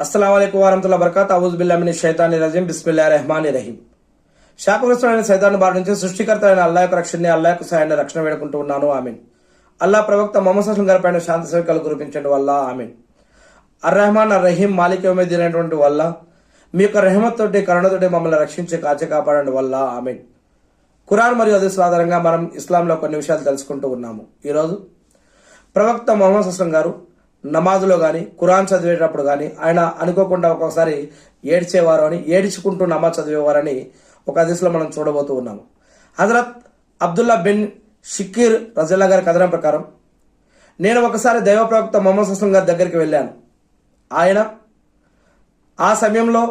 అస్సలాము అలైకుం వరహమతుల్లాహి వబరకాతుహు. అఊజు బిల్లాహి మినష్ షైతానిర్ రజీం. బిస్మిల్లాహిర్ రహమానిర్ రహీం. శాపగ్రస్తుడైన సైతాను బారి నుంచి సృష్టికర్త అయిన అల్లాహ్ యొక్క రక్షణని, అల్లాహ్ యొక్క సహాయాన్ని రక్షణ వేడుకుంటూ ఉన్నాను. ఆమీన్. అల్లాహ్ ప్రవక్త ముహమ్మద్ సల్లల్లాహు అలైహి వసల్లం గారిపైన శాంతి సౌఖ్యాలు కురిపించండి వల్ల. ఆమీన్. అర్ రెహమాన్ అర్ రహీం మాలిక్ యౌమిద్దీన్ అయినటువంటి వల్ల మీ యొక్క రెహమత్ తోటి, కరుణతోటి మమ్మల్ని రక్షించి కాచి కాపాడండి వల్ల. ఆమీన్. ఖురాన్ మరియు హదీసుల ఆధారంగా మనం ఇస్లాంలో కొన్ని విషయాలు తెలుసుకుంటూ ఉన్నాము. ఈరోజు ప్రవక్త ముహమ్మద్ సల్లల్లాహు అలైహి వసల్లం గారు నమాజులో కానీ, ఖురాన్ చదివేటప్పుడు కానీ ఆయన అనుకోకుండా ఒక్కొక్కసారి ఏడ్చేవారు అని, ఏడ్చుకుంటూ నమాజ్ చదివేవారని ఒక హదీస్లో మనం చూడబోతూ ఉన్నాము. హజరత్ అబ్దుల్లా బిన్ షిక్కీర్ రజల్లా గారి కథనం ప్రకారం, నేను ఒకసారి దైవ ప్రవక్త ముహమ్మద్ సల్లల్లాహు అలైహి వసల్లం గారి దగ్గరికి వెళ్ళాను. ఆ సమయంలో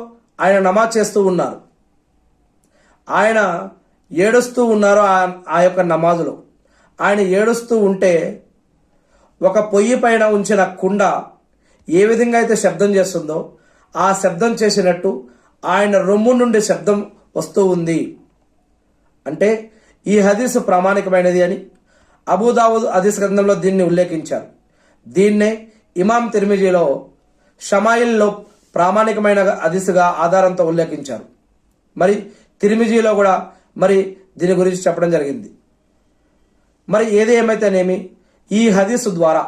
ఆయన నమాజ్ చేస్తూ ఉన్నారు. ఆయన ఏడుస్తూ ఉన్నారు. ఆ యొక్క నమాజులో ఆయన ఏడుస్తూ ఉంటే ఒక పొయ్యి పైన ఉంచిన కుండ ఏ విధంగా అయితే శబ్దం చేస్తుందో ఆ శబ్దం చేసినట్టు ఆయన రొమ్ము నుండి శబ్దం వస్తూ ఉంది. అంటే ఈ హదీసు ప్రామాణికమైనది అని అబూదావుద్ హదీస్ గ్రంథంలో దీన్ని ఉల్లేఖించారు. దీన్నే ఇమాం తిర్మిజీలో షమాయిల్లో ప్రామాణికమైన హదీసుగా ఆధారంతో ఉల్లేఖించారు. మరి తిర్మిజీలో కూడా మరి దీని గురించి చెప్పడం జరిగింది. మరి ఏది ఏమైతేనేమి ఈ హదీసు ద్వారా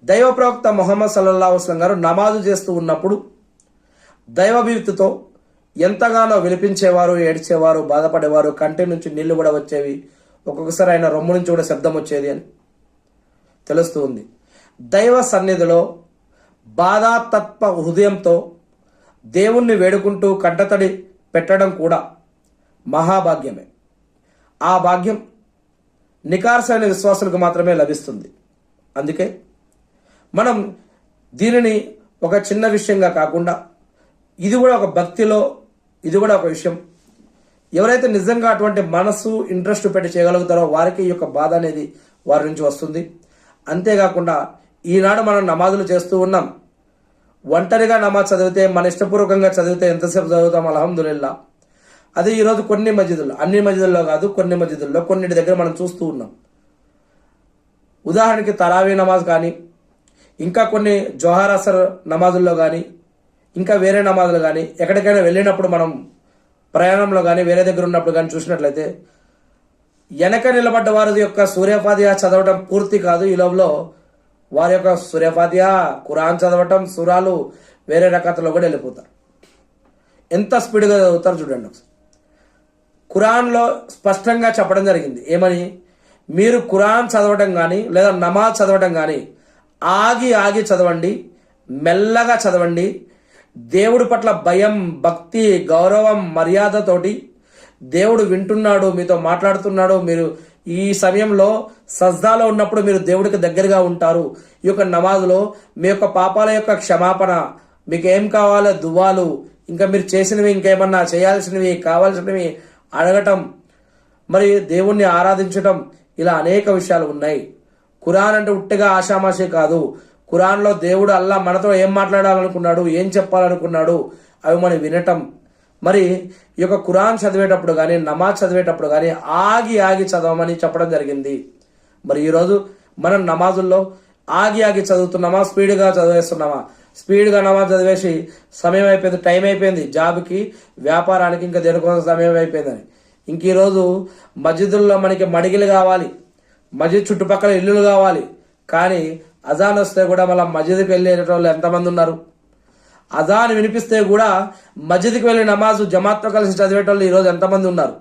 దైవ ప్రవక్త ముహమ్మద్ సల్లల్లాహు అలైహి వసల్లం గారు నమాజు చేస్తూ ఉన్నప్పుడు దైవభీతితో ఎంతగానో వినిపించేవారు, ఏడ్చేవారు, బాధపడేవారు, కంటి నుంచి నీళ్లు కూడా వచ్చేవి, ఒక్కొక్కసారి ఆయన రొమ్ము నుంచి కూడా శబ్దం వచ్చేది అని తెలుస్తూ ఉంది. దైవ సన్నిధిలో బాధాతత్వ హృదయంతో దేవుణ్ణి వేడుకుంటూ కంటతడి పెట్టడం కూడా మహాభాగ్యమే. ఆ భాగ్యం నికార్సైన విశ్వాసులకు మాత్రమే లభిస్తుంది. అందుకే మనం దీనిని ఒక చిన్న విషయంగా కాకుండా, ఇది కూడా ఒక భక్తిలో, ఇది కూడా ఒక విషయం. ఎవరైతే నిజంగా అటువంటి మనసు, ఇంట్రెస్ట్ పెట్టి చేయగలుగుతారో వారికి ఈ యొక్క బాధ అనేది వారి నుంచి వస్తుంది. అంతేకాకుండా ఈనాడు మనం నమాజులు చేస్తూ ఉన్నాం. ఒంటరిగా నమాజ్ చదివితే, మన ఇష్టపూర్వకంగా చదివితే ఎంతసేపు చదువుతాం? అల్హమ్దులిల్లా. అది ఈరోజు కొన్ని మస్జిదుల్లో, అన్ని మస్జిదుల్లో కాదు, కొన్ని మస్జిదుల్లో, కొన్నిటి దగ్గర మనం చూస్తూ ఉన్నాం. ఉదాహరణకి తరావీ నమాజ్ కానీ, ఇంకా కొన్ని జోహార్ అసర్ నమాజుల్లో కానీ, ఇంకా వేరే నమాజులు కానీ, ఎక్కడికైనా వెళ్ళినప్పుడు మనం ప్రయాణంలో కానీ, వేరే దగ్గర ఉన్నప్పుడు కానీ చూసినట్లయితే వెనక నిలబడ్డ వారి యొక్క సూర్యఫాతిహా చదవడం పూర్తి కాదు. ఈ లోపల వారి యొక్క సూర్యఫాతిహా, ఖురాన్ చదవటం, సూరాలు వేరే రకాలలో కూడా వెళ్ళిపోతారు. ఎంత స్పీడ్గా చదువుతారు చూడండి. ఖురాన్లో స్పష్టంగా చెప్పడం జరిగింది. ఏమని? మీరు ఖురాన్ చదవడం కానీ లేదా నమాజ్ చదవడం కానీ ఆగి ఆగి చదవండి, మెల్లగా చదవండి. దేవుడి పట్ల భయం, భక్తి, గౌరవం, మర్యాదతోటి దేవుడు వింటున్నాడు, మీతో మాట్లాడుతున్నాడు. మీరు ఈ సమయంలో సజ్దాలో ఉన్నప్పుడు మీరు దేవుడికి దగ్గరగా ఉంటారు. ఈ యొక్క నమాజులో మీ యొక్క పాపాల యొక్క క్షమాపణ, మీకు ఏం కావాలో దువాలు, ఇంకా మీరు చేసినవి, ఇంకేమన్నా చేయాల్సినవి, కావాల్సినవి అడగటం, మరి దేవుణ్ణి ఆరాధించటం, ఇలా అనేక విషయాలు ఉన్నాయి. ఖురాన్ అంటే ఉట్టిగా ఆషామాషి కాదు. ఖురాన్లో దేవుడు అల్లా మనతో ఏం మాట్లాడాలనుకున్నాడు, ఏం చెప్పాలనుకున్నాడు, అవి మనం వినటం. మరి ఈ యొక్క ఖురాన్ చదివేటప్పుడు కానీ, నమాజ్ చదివేటప్పుడు కానీ ఆగి ఆగి చదవమని చెప్పడం జరిగింది. మరి ఈరోజు మనం నమాజుల్లో ఆగి ఆగి చదువుతున్నామా, స్పీడ్గా చదివేస్తున్నామా? స్పీడ్గా నమాజ్ చదివేసి సమయం అయిపోయింది, టైం అయిపోయింది, జాబ్కి, వ్యాపారానికి, ఇంకా దేనికోసం సమయం అయిపోయిందని. ఇంక ఈరోజు మస్జిదుల్లో మనకి మడిగిలు కావాలి, మస్జిద్ చుట్టుపక్కల ఇల్లులు కావాలి. కానీ అజాన్ వస్తే కూడా మళ్ళీ మస్జిద్కి వెళ్ళే వాళ్ళు ఎంతమంది ఉన్నారు? అజాన్ వినిపిస్తే కూడా మస్జిద్కి వెళ్ళి నమాజు జమాత్తో కలిసి చదివేటోళ్ళు ఈరోజు ఎంతమంది ఉన్నారు?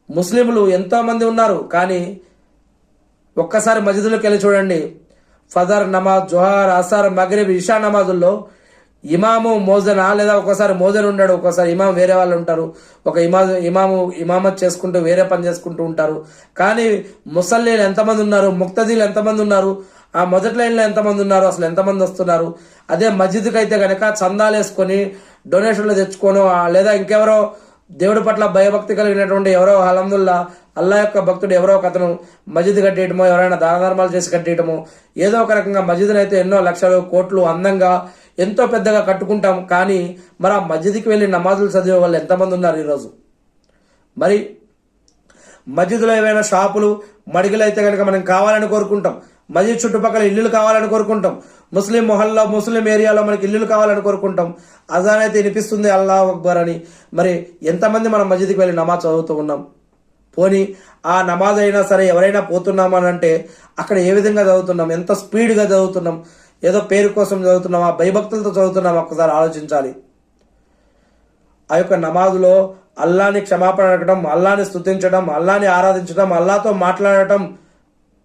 ముస్లింలు ఎంతోమంది ఉన్నారు. కానీ ఒక్కసారి మస్జిద్లోకి వెళ్ళి చూడండి. ఫజర్ నమాజ్, జోహార్, అసర్, మగ్రిబ్, ఇషా నమాజుల్లో ఇమాము మోజనా, లేదా ఒక్కోసారి మోజన్ ఉండడు, ఒక్కోసారి ఇమాం వేరే వాళ్ళు ఉంటారు. ఒక ఇమామత్ చేసుకుంటూ వేరే పని చేసుకుంటూ ఉంటారు. కానీ ముసల్లీలు ఎంతమంది ఉన్నారు? ముక్తదీలు ఎంతమంది ఉన్నారు? ఆ మొదటి లైన్లో ఎంతమంది ఉన్నారు? అసలు ఎంతమంది వస్తున్నారు? అదే మస్జిద్కి అయితే కనుక చందాలు వేసుకొని, డొనేషన్లు తెచ్చుకోను, లేదా ఇంకెవరో దేవుడి పట్ల భయభక్తి కలిగినటువంటి ఎవరో అల్హమ్దుల్లా అల్లా యొక్క భక్తుడు ఎవరో ఒక అతను మస్జిద్ కట్టేయటమో, ఎవరైనా దాన ధర్మాలు చేసి కట్టేయటమో, ఏదో ఒక రకంగా మస్జిద్ని అయితే ఎన్నో లక్షలు, కోట్లు అందంగా ఎంతో పెద్దగా కట్టుకుంటాం. కానీ మరి ఆ మస్జిద్కి వెళ్ళి నమాజులు చదివే వాళ్ళు ఎంతమంది ఉన్నారు ఈరోజు? మరి మస్జిద్లో ఏమైనా షాపులు, మడిగలు అయితే కనుక మనం కావాలని కోరుకుంటాం. మస్జిద్ చుట్టుపక్కల ఇల్లులు కావాలని కోరుకుంటాం. ముస్లిం మొహల్లో ముస్లిం ఏరియాలో మనకి ఇల్లులు కావాలని కోరుకుంటాం, అజాన్ అయితే వినిపిస్తుంది అల్లాహ్ అక్బర్ అని. మరి ఎంతమంది మనం మస్జిద్కి వెళ్ళి నమాజ్ చదువుతూ ఉన్నాం? పోనీ ఆ నమాజ్ అయినా సరే ఎవరైనా పోతున్నామని అంటే అక్కడ ఏ విధంగా చదువుతున్నాం, ఎంత స్పీడ్గా చదువుతున్నాం, ఏదో పేరు కోసం చదువుతున్నామా, భయభక్తులతో చదువుతున్నామా? ఒక్కసారి ఆలోచించాలి. ఆ యొక్క నమాజులో అల్లాని క్షమాపణ అడగడం, అల్లాని స్తుతించడం, అల్లాని ఆరాధించడం, అల్లాతో మాట్లాడటం,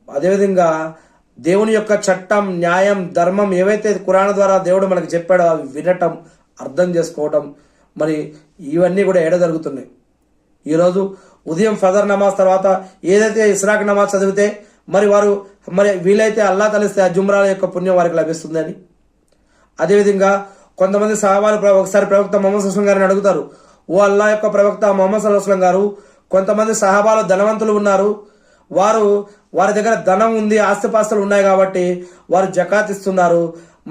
అదేవిధంగా దేవుని యొక్క చట్టం, న్యాయం, ధర్మం ఏవైతే ఖురాన్ ద్వారా దేవుడు మనకి చెప్పాడో అవి వినటం, అర్థం చేసుకోవటం, మరి ఇవన్నీ కూడా ఏడ జరుగుతున్నాయి. ఈరోజు ఉదయం ఫజర్ నమాజ్ తర్వాత ఏదైతే ఇస్రాక్ నమాజ్ చదివితే మరి వీలైతే అల్లా తలిస్తే ఆ జుమ్రాల యొక్క పుణ్యం వారికి లభిస్తుందని. అదేవిధంగా కొంతమంది సహాబాలు ఒకసారి ప్రవక్త మొహమ్మద్ సుస్లం గారిని అడుగుతారు, ఓ అల్లా యొక్క ప్రవక్త మొహమ్మద్ సుస్లం గారు, కొంతమంది సహాబాలు ధనవంతులు ఉన్నారు, వారి దగ్గర ధనం ఉంది, ఆస్తిపాస్తులు ఉన్నాయి కాబట్టి వారు జకాత్ ఇస్తున్నారు,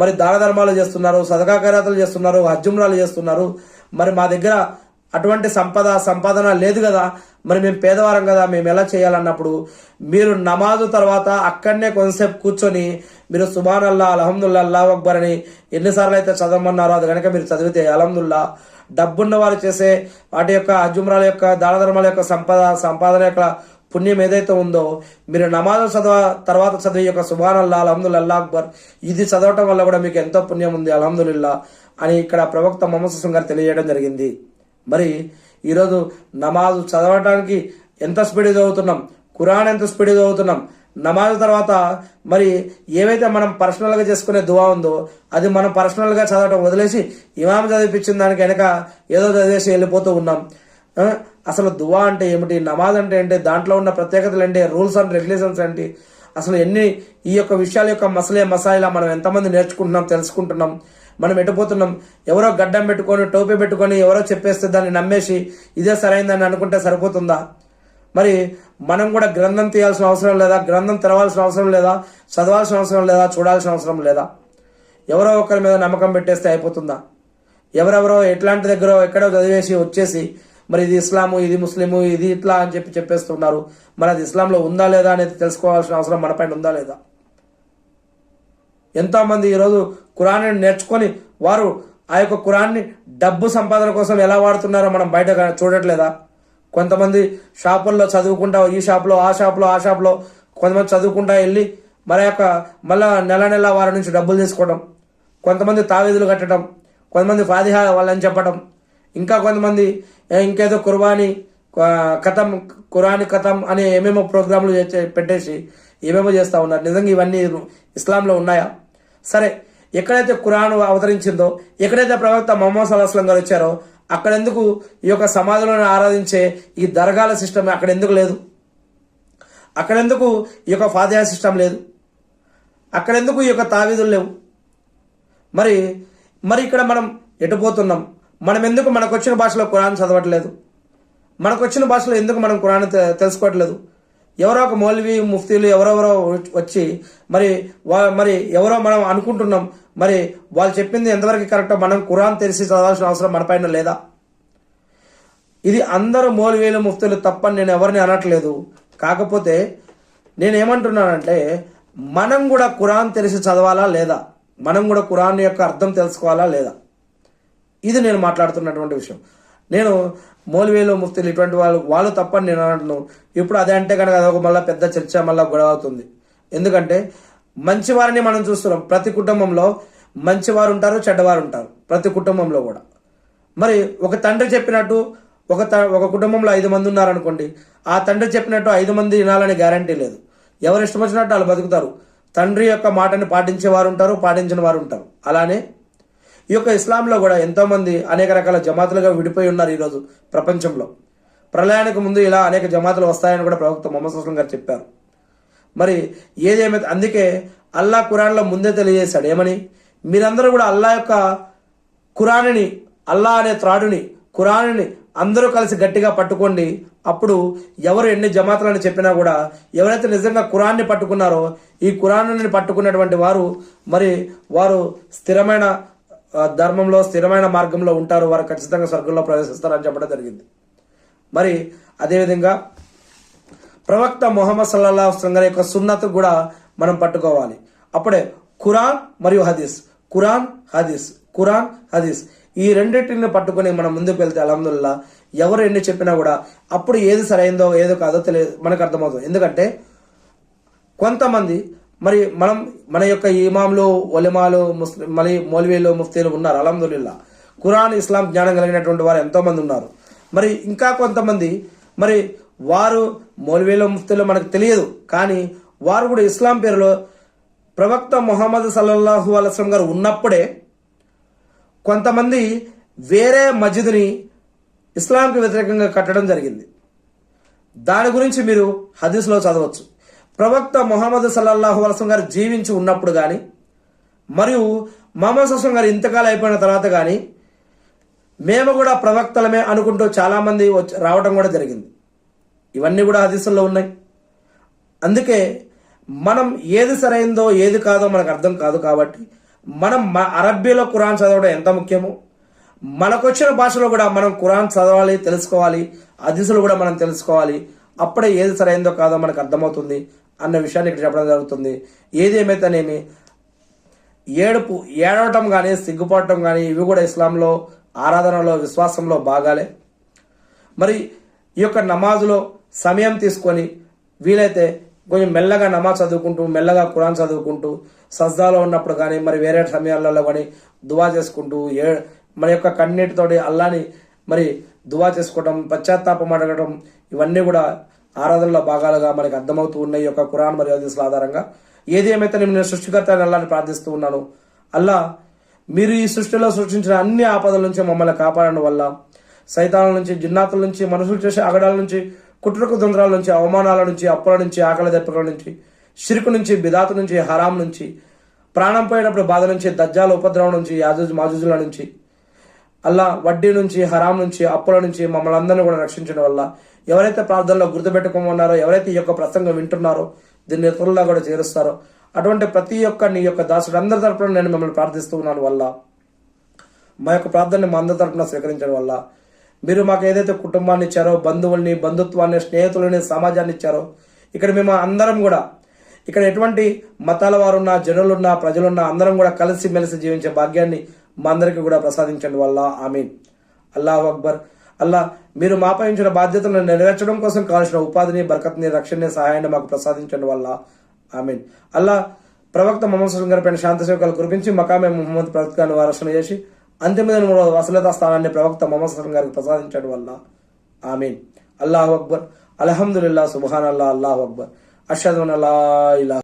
మరి దాన ధర్మాలు చేస్తున్నారు, సదకా ఖైరాతులు చేస్తున్నారు, హజ్జుమ్రాలు చేస్తున్నారు, మరి మా దగ్గర అటువంటి సంపాదన లేదు కదా, మరి మేము పేదవారం కదా, మేము ఎలా చేయాలన్నప్పుడు మీరు నమాజు తర్వాత అక్కడనే కొంతసేపు కూర్చొని మీరు సుబాన్ అల్లా, అల్హమ్దుల్లా, అల్లాహ్ అక్బర్ అని ఎన్నిసార్లు అయితే చదవమన్నారో అది కనుక మీరు చదివితే అల్హమ్దుల్లా, డబ్బున్న వారు చేసే వాటి యొక్క హజ్జుమ్రాల యొక్క దాన ధర్మాల యొక్క సంపాదన యొక్క పుణ్యం ఏదైతే ఉందో మీరు నమాజు తర్వాత చదివే యొక్క సుబాన్ అల్లా, అల్హమ్దుల్లా, అల్లాహ్ అక్బర్ ఇది చదవటం వల్ల కూడా మీకు ఎంతో పుణ్యం ఉంది అల్హమ్దుల్లా అని ఇక్కడ ప్రవక్త మొహమ్మద్ సుస్లం గారు తెలియజేయడం జరిగింది. మరి ఈరోజు నమాజు చదవటానికి ఎంత స్పీడ్ చదువుతున్నాం, ఖురాన్ ఎంత స్పీడ్ చదువుతున్నాం, నమాజ్ తర్వాత మరి ఏవైతే మనం పర్సనల్గా చేసుకునే దువా ఉందో అది మనం పర్సనల్గా చదవటం వదిలేసి ఇమాం చదివిపించిన దానికి వెనక ఏదో చదివేసి వెళ్ళిపోతూ ఉన్నాం. అసలు దువా అంటే ఏమిటి, నమాజ్ అంటే ఏంటి, దాంట్లో ఉన్న ప్రత్యేకతలు ఏంటి, రూల్స్ అండ్ రెగ్యులేషన్స్ ఏంటి, అసలు ఈ యొక్క విషయాల యొక్క మసాయిలా మనం ఎంతమంది నేర్చుకుంటున్నాం, తెలుసుకుంటున్నాం, మనం ఎటుపోతున్నాం? ఎవరో గడ్డం పెట్టుకొని టోపీ పెట్టుకొని ఎవరో చెప్పేస్తే దాన్ని నమ్మేసి ఇదే సరైందని అనుకుంటే సరిపోతుందా? మరి మనం కూడా గ్రంథం తీయాల్సిన అవసరం లేదా, గ్రంథం తెరవాల్సిన అవసరం లేదా, చదవాల్సిన అవసరం లేదా, చూడాల్సిన అవసరం లేదా? ఎవరో ఒకరి మీద నమ్మకం పెట్టేస్తే అయిపోతుందా? ఎవరెవరో ఎట్లాంటి దగ్గర ఎక్కడో చదివేసి వచ్చేసి మరి ఇది ఇస్లాము, ఇది ముస్లిము, ఇది ఇట్లా అని చెప్పేస్తున్నారు. మరి అది ఇస్లాంలో ఉందా లేదా అనేది తెలుసుకోవాల్సిన అవసరం మన పైన ఉందా లేదా? ఎంతోమంది ఈరోజు ఖురాన్ని నేర్చుకొని వారు ఆ యొక్క ఖురాన్ని డబ్బు సంపాదన కోసం ఎలా వాడుతున్నారో మనం బయట చూడట్లేదా? కొంతమంది షాపుల్లో చదువుకుంటా, ఈ షాప్లో ఆ షాప్లో కొంతమంది చదువుకుంటా వెళ్ళి మళ్ళా నెల వారి నుంచి డబ్బులు తీసుకోవడం, కొంతమంది తావీదులు కట్టడం, కొంతమంది ఫాతిహా వాళ్ళని చెప్పడం, ఇంకా కొంతమంది ఇంకేదో ఖురాని కథం అని ఏమేమో ప్రోగ్రాంలు పెట్టేసి ఏమేమో చేస్తూ ఉన్నారు. నిజంగా ఇవన్నీ ఇస్లాంలో ఉన్నాయా? సరే, ఎక్కడైతే ఖురాన్ అవతరించిందో, ఎక్కడైతే ప్రవక్త మొహమ్మద్ సల్లల్లాహు అలైహి వసల్లం గారు వచ్చారో అక్కడెందుకు ఈ యొక్క సమాజంలో ఆరాధించే ఈ దర్గాల సిస్టమ్ అక్కడెందుకు లేదు? అక్కడెందుకు ఈ యొక్క ఫాతిహా సిస్టమ్ లేదు? అక్కడెందుకు ఈ యొక్క తావీదులు లేవు? మరి ఇక్కడ మనం ఎటుపోతున్నాం? మనం ఎందుకు మనకు వచ్చిన భాషలో ఖురాన్ చదవట్లేదు? మనకు వచ్చిన భాషలో ఎందుకు మనం ఖురాన్ తెలుసుకోవట్లేదు? ఎవరో ఒక మౌలవీ ముఫ్తీలు ఎవరెవరో వచ్చి మరి ఎవరో మనం అనుకుంటున్నాం, మరి వాళ్ళు చెప్పింది ఎంతవరకు కరెక్టో మనం ఖురాన్ తెలిసి చదవాల్సిన అవసరం మన పైన లేదా? ఇది అందరూ మౌలవీలు ముఫ్తీలు తప్పని నేను ఎవరిని అనట్లేదు. కాకపోతే నేనేమంటున్నానంటే మనం కూడా ఖురాన్ తెలిసి చదవాలా లేదా, మనం కూడా ఖురాన్ యొక్క అర్థం తెలుసుకోవాలా లేదా, ఇది నేను మాట్లాడుతున్నటువంటి విషయం. నేను మౌలవీలు ముఫ్తీలు ఇటువంటి వాళ్ళు తప్పని నేను అంటున్నాను. ఇప్పుడు అదే అంటే కనుక అదొక మళ్ళీ పెద్ద చర్చ, మళ్ళీ గొడవ అవుతుంది. ఎందుకంటే మంచివారిని మనం చూస్తున్నాం. ప్రతి కుటుంబంలో మంచివారు ఉంటారు, చెడ్డవారు ఉంటారు, ప్రతి కుటుంబంలో కూడా. మరి ఒక తండ్రి చెప్పినట్టు ఒక కుటుంబంలో 5 మంది ఉన్నారనుకోండి, ఆ తండ్రి చెప్పినట్టు 5 మంది వినాలని గ్యారంటీ లేదు. ఎవరు ఇష్టం వచ్చినట్టు వాళ్ళు బతుకుతారు. తండ్రి యొక్క మాటని పాటించేవారు ఉంటారు, పాటించిన వారు ఉంటారు. అలానే ఈ యొక్క ఇస్లాంలో కూడా ఎంతోమంది అనేక రకాల జమాతులుగా విడిపోయి ఉన్నారు. ఈరోజు ప్రపంచంలో ప్రళయానికి ముందు ఇలా అనేక జమాతులు వస్తాయని కూడా ప్రవక్త మొహమ్మద్ సుస్లం గారు చెప్పారు. మరి ఏదేమైతే అందుకే అల్లా ఖురాన్లో ముందే తెలియజేశాడు ఏమని, మీరందరూ కూడా అల్లా యొక్క ఖురాన్ని, అల్లా అనే త్రాడుని, ఖురాన్ని అందరూ కలిసి గట్టిగా పట్టుకోండి. అప్పుడు ఎవరు ఎన్ని జమాతులని చెప్పినా కూడా ఎవరైతే నిజంగా ఖురాన్ని పట్టుకున్నారో ఈ ఖురాన్ని పట్టుకున్నటువంటి వారు స్థిరమైన ధర్మంలో, స్థిరమైన మార్గంలో ఉంటారు, వారు ఖచ్చితంగా స్వర్గంలో ప్రవేశిస్తారని చెప్పడం జరిగింది. మరి అదేవిధంగా ప్రవక్త మొహమ్మద్ సల్లల్లాహు అలైహి వసల్లం గారి యొక్క సున్నత్ కూడా మనం పట్టుకోవాలి. అప్పుడే ఖురాన్ మరియు హదీస్, ఖురాన్ హదీస్, ఖురాన్ హదీస్, ఈ రెండింటిని పట్టుకొని మనం ముందుకు వెళ్తే అల్హమ్దులిల్లా ఎవరు ఎన్ని చెప్పినా కూడా అప్పుడు ఏది సరైందో ఏదో కాదో మనకు అర్థమవుతుంది. ఎందుకంటే కొంతమంది మరి మన యొక్క ఇమాంలు, ఒలిమాలు, మరి మౌల్వీలు, ముఫ్తీలు ఉన్నారు అల్హమ్దులిల్లా. ఖురాన్, ఇస్లాం జ్ఞానం కలిగినటువంటి వారు ఎంతో మంది ఉన్నారు. మరి ఇంకా కొంతమంది మరి వారు మౌల్వీలు, ముఫ్తీలు మనకు తెలియదు, కానీ వారు కూడా ఇస్లాం పేరులో ప్రవక్త ముహమ్మద్ సల్లల్లాహు అలైహి వసల్లం గారు ఉన్నప్పుడే కొంతమంది వేరే మస్జిద్ని ఇస్లాంకి వ్యతిరేకంగా కట్టడం జరిగింది. దాని గురించి మీరు హదీస్లో చదవచ్చు. ప్రవక్త ముహమ్మద్ సల్లల్లాహు అలైహి వసల్లం గారు జీవించి ఉన్నప్పుడు కానీ మరియు ముహమ్మద్ సల్లం గారు ఇంతకాలం అయిపోయిన తర్వాత కానీ మేము కూడా ప్రవక్తలమే అనుకుంటూ చాలామంది రావడం కూడా జరిగింది. ఇవన్నీ కూడా హదీసుల్లో ఉన్నాయి. అందుకే మనం ఏది సరైందో ఏది కాదో మనకు అర్థం కాదు. కాబట్టి మనం అరబ్బీలో ఖురాన్ చదవడం ఎంత ముఖ్యమో మనకొచ్చిన భాషలో కూడా మనం ఖురాన్ చదవాలి, తెలుసుకోవాలి, హదీసులు కూడా మనం తెలుసుకోవాలి. అప్పుడే ఏది సరైందో కాదో మనకు అర్థమవుతుంది అన్న విషయాన్ని ఇక్కడ చెప్పడం జరుగుతుంది. ఏది ఏమైతేనేమి ఏడవటం కానీ సిగ్గుపడటం కానీ ఇవి కూడా ఇస్లాంలో ఆరాధనలో, విశ్వాసంలో భాగాలే. మరి ఈ యొక్క నమాజులో సమయం తీసుకొని వీలైతే కొంచెం మెల్లగా నమాజ్ చదువుకుంటూ, మెల్లగా ఖురాన్ చదువుకుంటూ, సజ్దాలో ఉన్నప్పుడు కానీ మరి వేరే సమయాలలో కానీ దువా చేసుకుంటూ మన యొక్క కన్నీటితోటి అల్లాని మరి దువా చేసుకోవడం, పశ్చాత్తాపం అడగడం, ఇవన్నీ కూడా ఆరాధనలో భాగాలుగా మనకి అర్థమవుతూ ఉన్నాయి ఈ యొక్క ఖురాన్ మరియు హదీసుల ఆధారంగా. ఏది ఏమైతే నేను సృష్టికర్త అల్లాని ప్రార్థిస్తూ ఉన్నాను. అల్లా మీరు ఈ సృష్టిలో సృష్టించిన అన్ని ఆపదల నుంచి మమ్మల్ని కాపాడడం వల్ల సైతానుల నుంచి, జిన్నాతుల నుంచి, మనుషులు చేసే అగడాల నుంచి, కుట్రకు తంత్రాల నుంచి, అవమానాల నుంచి, అప్పుల నుంచి, ఆకలి దెబ్బల నుంచి, షిర్కు నుంచి, బిదాతు నుంచి, హరాం నుంచి, ప్రాణం పోయేటప్పుడు బాధ నుంచి, దజ్జాల ఉపద్రవం నుంచి, యాజూజ్ మాజూజుల నుంచి, అల్లా వడ్డీ నుంచి, హరాం నుంచి, అప్పుల నుంచి మమ్మల్ని అందరినీ కూడా రక్షించడం వల్ల ఎవరైతే ప్రార్థనలో గుర్తుపెట్టుకోమన్నారో, ఎవరైతే ఈ యొక్క ప్రసంగం వింటున్నారో, దీన్ని ఇతరుల్లో కూడా చేరుస్తారో అటువంటి ప్రతి ఒక్క నీ యొక్క దాసుడు అందరి తరపున నేను మిమ్మల్ని ప్రార్థిస్తూ ఉన్నాను వల్ల మా యొక్క ప్రార్థనని మా అందరి తరపున స్వీకరించడం వల్ల మీరు మాకు ఏదైతే కుటుంబాన్ని ఇచ్చారో, బంధువుల్ని, బంధుత్వాన్ని, స్నేహితులని, సమాజాన్ని ఇచ్చారో, ఇక్కడ మేము అందరం కూడా ఇక్కడ ఎటువంటి మతాల వారున్నా, జనులున్నా, ప్రజలున్నా అందరం కూడా కలిసి మెలిసి జీవించే భాగ్యాన్ని మా అందరికీ కూడా ప్రసాదించండి వల్ల ఆమీన్. అల్లాహు అక్బర్. అల్లా మీరు మాపై ఉంచిన బాధ్యతలను నెరవేర్చడం కోసం కావాల్సిన ఉపాధిని, బరకత్ని, రక్షణని, సహాయాన్ని మాకు ప్రసాదించండి వల్ల ఆమీన్. అల్లా ప్రవక్త ముహమ్మద్ సల్లం గారి పైన శాంతి సేవకాలు కురిపించి మకామే ముహమ్మద్ ప్రవక్తను వారసన చేసి అంతిమ దినంలో వసలతా స్థానాన్ని ప్రవక్త ముహమ్మద్ సల్లం గారికి ప్రసాదించడం వల్ల ఆమీన్. అల్లాహు అక్బర్. అల్హమ్దులిల్లాహ్, సుబ్హానల్లాహ్, అల్లాహు అక్బర్. అష్హదు అన్ లా ఇలాహ